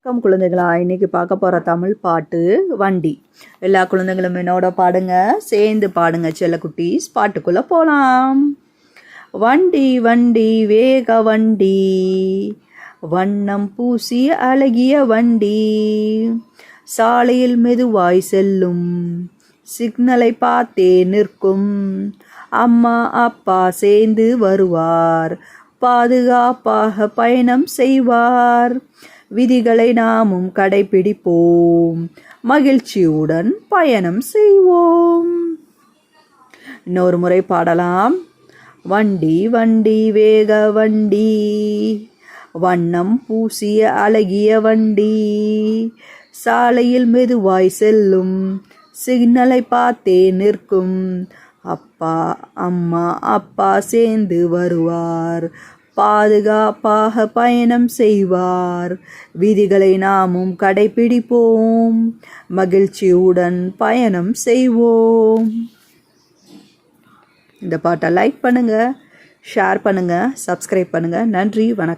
வணக்கம் குழந்தைகளா, இன்னைக்கு பார்க்க போகிற தமிழ் பாட்டு வண்டி. எல்லா குழந்தைகளும் என்னோட பாடுங்க, சேர்ந்து பாடுங்க செல்லக்குட்டீஸ். பாட்டுக்குள்ளே போகலாம். வண்டி வண்டி வேக வண்டி, வண்ணம் பூசி அழகிய வண்டி, சாலையில் மெதுவாய் செல்லும், சிக்னலை பார்த்தே நிற்கும், அம்மா அப்பா சேர்ந்து வருவார், பாதுகாப்பாக பயணம் செய்வார், விதிகளை நாமும் கடைபிடிப்போம், மகிழ்ச்சியுடன் பயணம் செய்வோம். இன்னொரு முறை பாடலாம். வண்டி வண்டி வேக வண்டி, வண்ணம் பூசிய அழகிய வண்டி, சாலையில் மெதுவாய் செல்லும், சிக்னலை பார்த்தே நிற்கும், அப்பா அம்மா அப்பா சேர்ந்து வருவார், பாதுகாப்பாக பயணம் செய்வார், விதிகளை நாமும் கடைபிடிப்போம், மகிழ்ச்சியுடன் பயணம் செய்வோம். இந்த பாட்டை லைக் பண்ணுங்க, ஷேர் பண்ணுங்க, சப்ஸ்கிரைப் பண்ணுங்க. நன்றி, வணக்கம்.